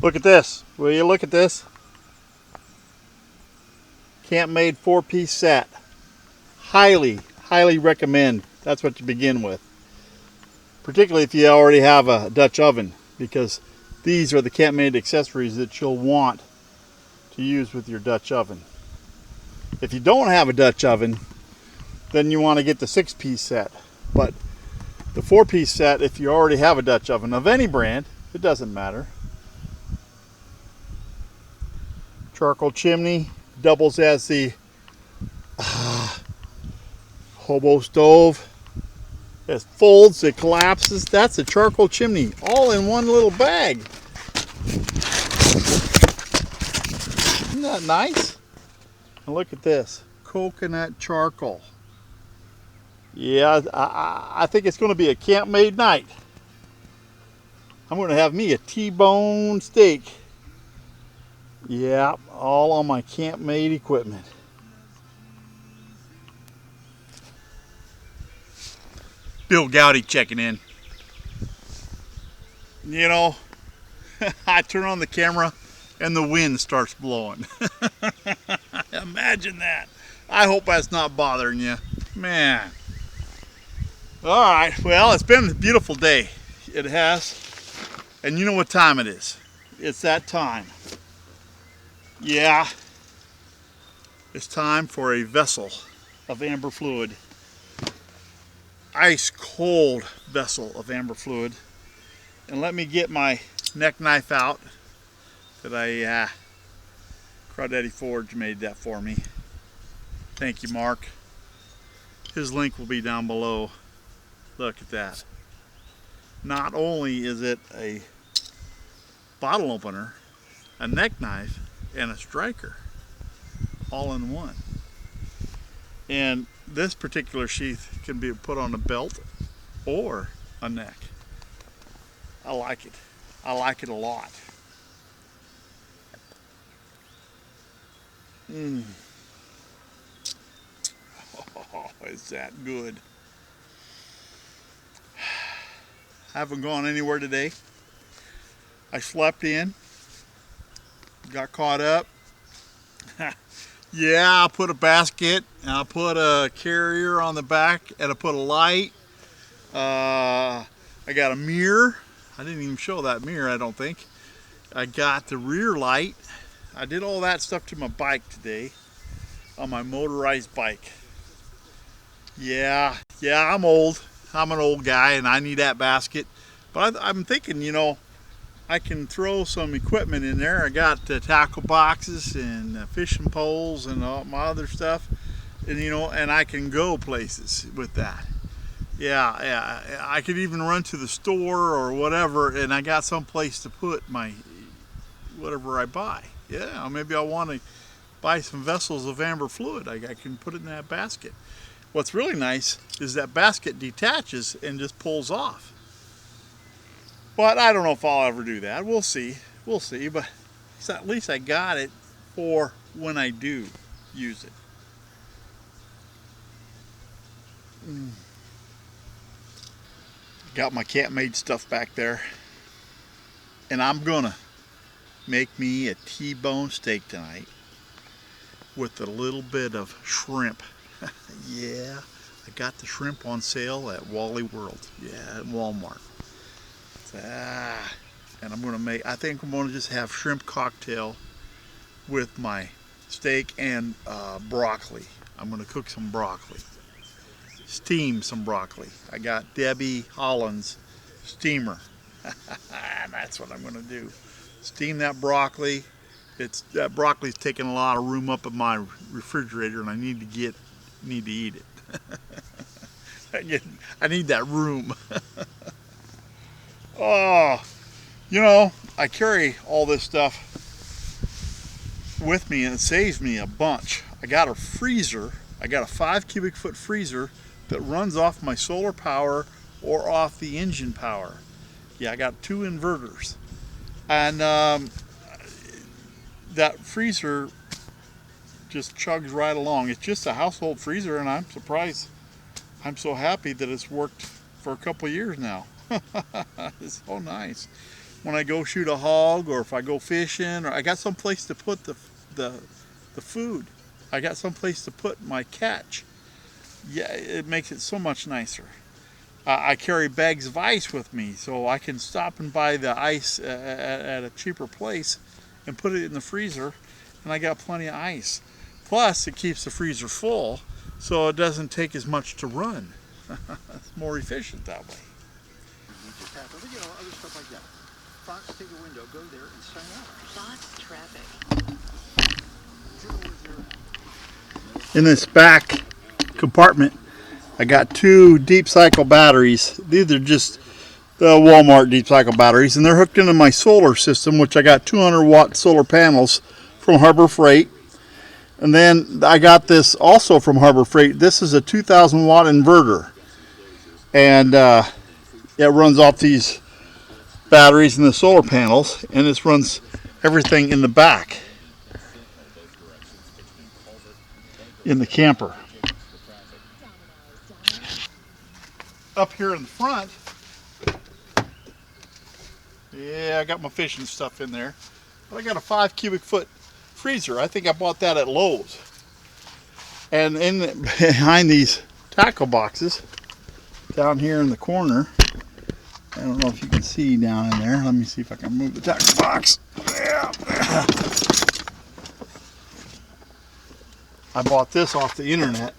Look at this. Will you look at this? Camp made 4-piece set. Highly recommend. That's what you begin with. Particularly if you already have a Dutch oven, because these are the camp made accessories that you'll want to use with your Dutch oven. If you don't have a Dutch oven, then you want to get the 6-piece set. But the 4-piece set, if you already have a Dutch oven of any brand, it doesn't matter. Charcoal chimney, doubles as the hobo stove. It folds, it collapses. That's a charcoal chimney, all in one little bag. Isn't that nice? And look at this, coconut charcoal. Yeah, I think it's going to be a camp made night. I'm going to have me a T-bone steak. Yeah, all on my camp made equipment. Bill Gowdy checking in. You know, I turn on the camera and the wind starts blowing. Imagine that. I hope that's not bothering you. Man. Alright, well, it's been a beautiful day. It has. And you know what time it is. It's that time. Yeah. It's time for a vessel of amber fluid. Ice cold vessel of amber fluid. And let me get my neck knife out that Crawdaddy Forge made that for me. Thank you, Mark. His link will be down below. Look at that. Not only is it a bottle opener, a neck knife, and a striker all in one. And this particular sheath can be put on a belt or a neck. I like it. I like it a lot. Oh, is that good. I haven't gone anywhere today. I slept in, got caught up. Yeah, I put a basket, and I put a carrier on the back, and I put a light. I got a mirror. I didn't even show that mirror, I don't think. I got the rear light. I did all that stuff to my bike today, on my motorized bike. Yeah, I'm old. I'm an old guy, and I need that basket. But I'm thinking, you know, I can throw some equipment in there. I got tackle boxes and fishing poles and all my other stuff, and you know, and I can go places with that. Yeah, I could even run to the store or whatever, and I got some place to put my whatever I buy. Yeah, maybe I want to buy some vessels of amber fluid. I can put it in that basket. What's really nice is that basket detaches and just pulls off. But I don't know if I'll ever do that. We'll see. We'll see. But at least I got it for when I do use it. Got my camp made stuff back there. And I'm gonna make me a T-bone steak tonight with a little bit of shrimp. Yeah, I got the shrimp on sale at Wally World. Yeah, at Walmart. And I'm gonna make, I think I'm gonna just have shrimp cocktail with my steak and broccoli. I'm gonna cook some broccoli. Steam some broccoli. I got Debbie Holland's steamer. And that's what I'm gonna do. Steam that broccoli. That broccoli's taking a lot of room up in my refrigerator, and I need to eat it. I need that room. Oh, you know, I carry all this stuff with me, and it saves me a bunch. I got a freezer. I got a 5 cubic foot freezer that runs off my solar power or off the engine power. Yeah, I got 2 inverters. And that freezer just chugs right along. It's just a household freezer, and I'm surprised. I'm so happy that it's worked for a couple of years now. It's so nice. when I go shoot a hog, or if I go fishing, or I got some place to put the food. I got some place to put my catch. Yeah, it makes it so much nicer. I carry bags of ice with me, so I can stop and buy the ice at a cheaper place and put it in the freezer, and I got plenty of ice. Plus, it keeps the freezer full, so it doesn't take as much to run. It's more efficient that way. You know, other stuff like that. Fox, take a window, go there and sign out. Fox traffic. In this back compartment, I got 2 deep cycle batteries. These are just the Walmart deep cycle batteries, and they're hooked into my solar system, which I got 200-watt solar panels from Harbor Freight. And then I got this also from Harbor Freight. This is a 2,000-watt inverter, and it runs off these batteries and the solar panels, and this runs everything in the back in the camper. Up here in the front, yeah, I got my fishing stuff in there, but I got a 5 cubic foot freezer. I think I bought that at Lowe's. And behind these tackle boxes, down here in the corner, I don't know if you can see down in there. Let me see if I can move the tackle box. Yeah. I bought this off the internet,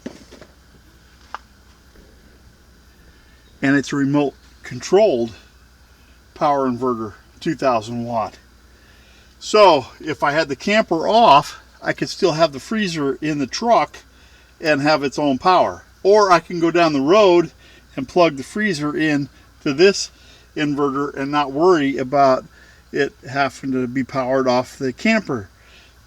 and it's a remote controlled power inverter, 2,000 watt. So if I had the camper off, I could still have the freezer in the truck and have its own power. Or I can go down the road and plug the freezer in to this inverter and not worry about it having to be powered off the camper.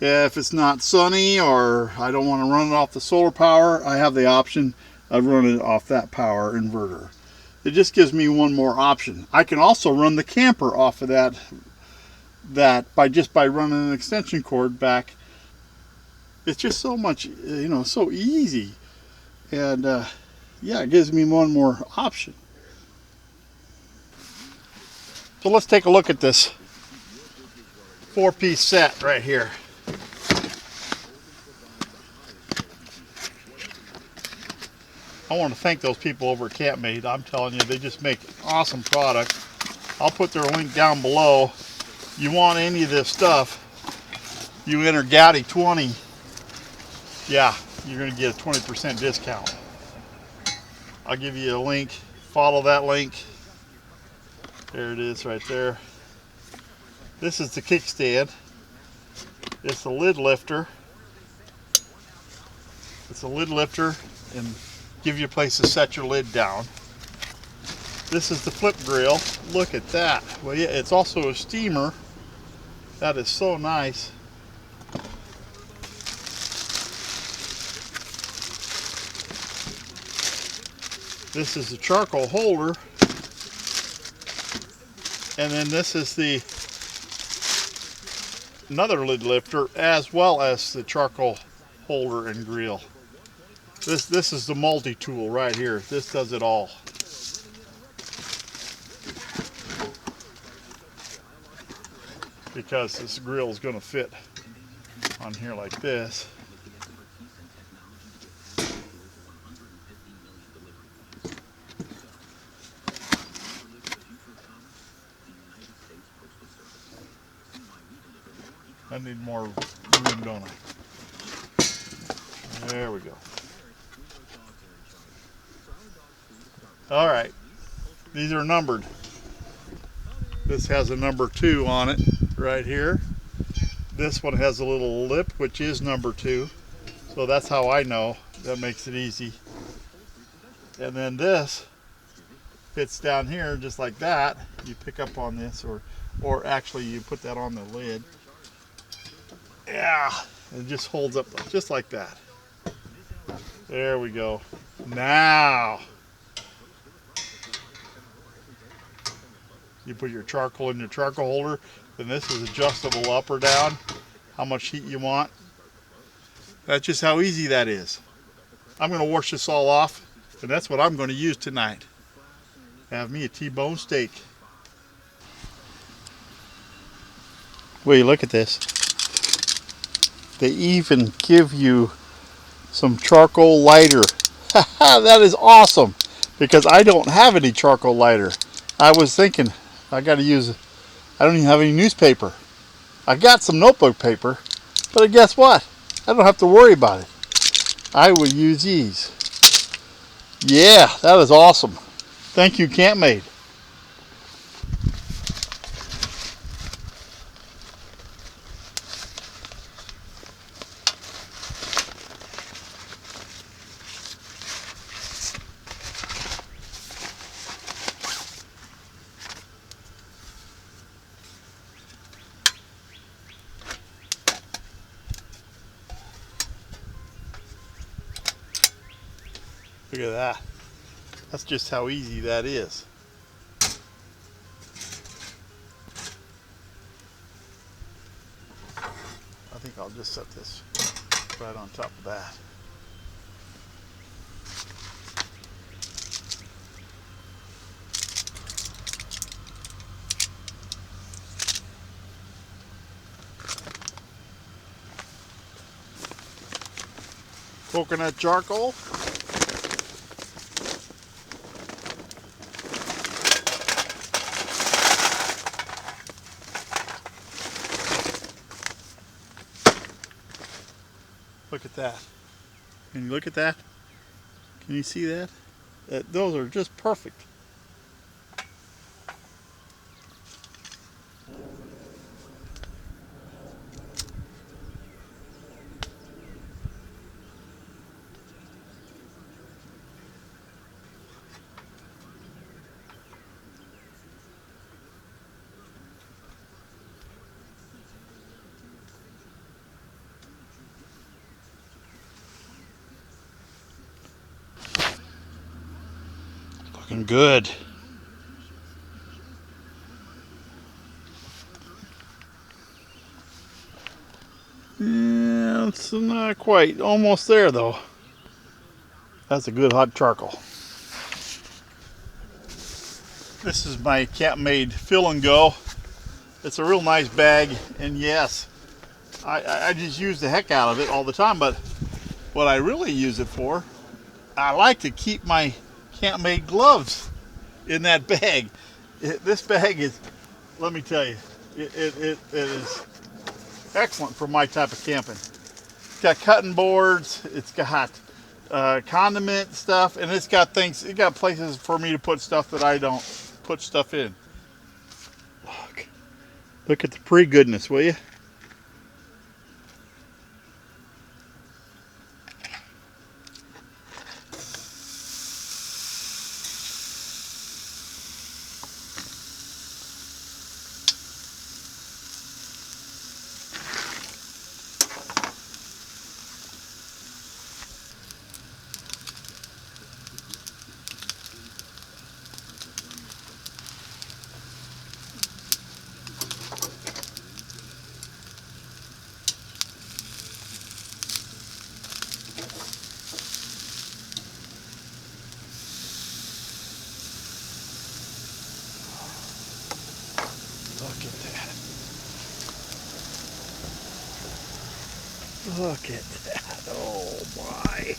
If it's not sunny, or I don't want to run it off the solar power, I have the option of running it off that power inverter. It just gives me one more option. I can also run the camper off of that by running an extension cord back. It's just so much, so easy, and yeah, it gives me one more option. So let's take a look at this 4-piece set right here. I want to thank those people over at CampMade. I'm telling you, they just make awesome product. I'll put their link down below. You want any of this stuff, you enter Gowdy20. Yeah, you're going to get a 20% discount. I'll give you a link. Follow that link. There it is right there. This is the kickstand. It's a lid lifter. It's a lid lifter and give you a place to set your lid down. This is the flip grill. Look at that. Well, yeah, it's also a steamer. That is so nice. This is the charcoal holder. And then this is another lid lifter, as well as the charcoal holder and grill. This is the multi-tool right here. This does it all. Because this grill is going to fit on here like this. I need more room, don't I? There we go. All right, these are numbered. This has a number 2 on it right here. This one has a little lip, which is number 2. So that's how I know. That makes it easy. And then this fits down here just like that. You pick up on this, or actually you put that on the lid. Yeah, it just holds up just like that. There we go. Now you put your charcoal in your charcoal holder. Then this is adjustable up or down, how much heat you want. That's just how easy that is. I'm going to wash this all off, and that's what I'm going to use tonight. Have me a T-bone steak. Wait, look at this. They even give you some charcoal lighter. That is awesome, because I don't have any charcoal lighter. I was thinking I got to use, I don't even have any newspaper. I got some notebook paper, but guess what? I don't have to worry about it. I will use these. Yeah, that is awesome. Thank you, Campmade. Look at that. That's just how easy that is. I think I'll just set this right on top of that. Coconut charcoal. Look at that. Can you look at that? Can you see that? Those are just perfect. Looking good. Yeah, it's not quite. Almost there though. That's a good hot charcoal. This is my Campmade Fill and Go. It's a real nice bag, and yes, I just use the heck out of it all the time, but what I really use it for, I like to keep my Campmade gloves in that bag. This bag is, let me tell you, it is excellent for my type of camping. It's got cutting boards, it's got condiment stuff, and it's got things, it got places for me to put stuff that I don't put stuff in. Look at the pre-goodness, will you? Look at that. Look at that. Oh my.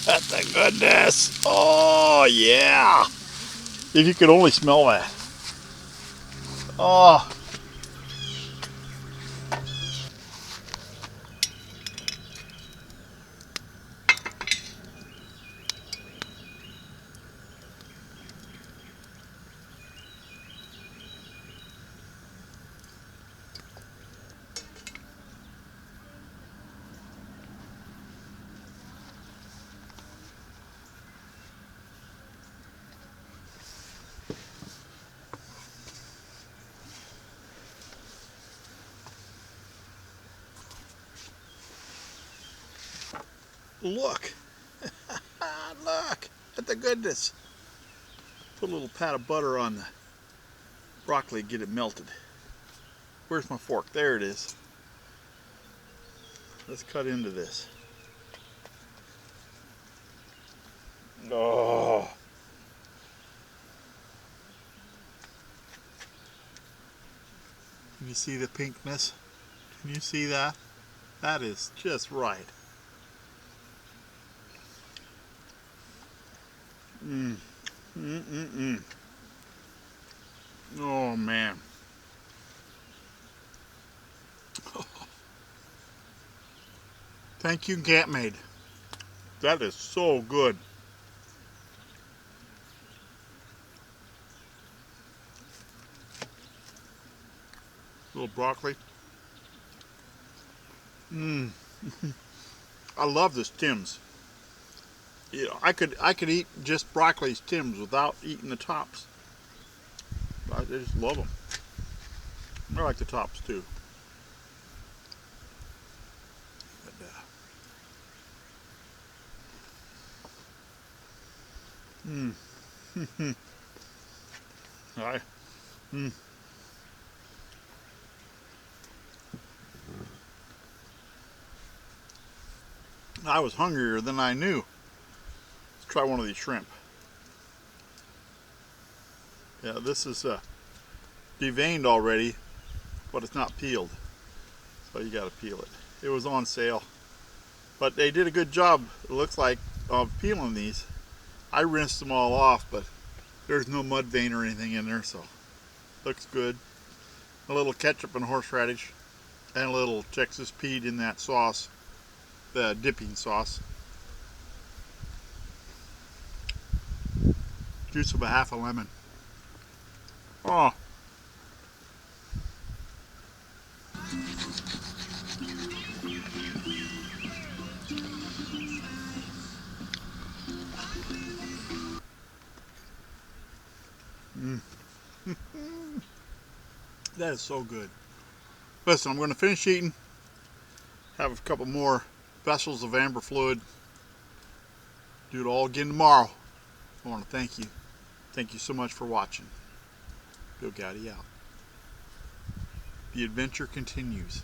Look at the goodness. Oh yeah. If you could only smell that. Oh. look. Look at the goodness. Put a little pat of butter on the broccoli, get it melted. Where's my fork? There it is. Let's cut into this. Oh. Can you see the pinkness? Can you see that? That is just right. Oh man. Thank you, Cat Made. That is so good. Little broccoli. I love this Tim's. You know, I could eat just broccoli's Tim's without eating the tops. I just love them. I like the tops too. But, I was hungrier than I knew. Let's try one of these shrimp. Yeah, this is deveined already, but it's not peeled. So you gotta peel it. It was on sale. But they did a good job, it looks like, of peeling these. I rinsed them all off, but there's no mud vein or anything in there, so looks good. A little ketchup and horseradish, and a little Texas Pete in that sauce, the dipping sauce. Juice of a half a lemon. Oh. That is so good. Listen, I'm going to finish eating, have a couple more vessels of amber fluid, do it all again tomorrow. I want to thank you. Thank you so much for watching. Bill Gowdy out. The adventure continues.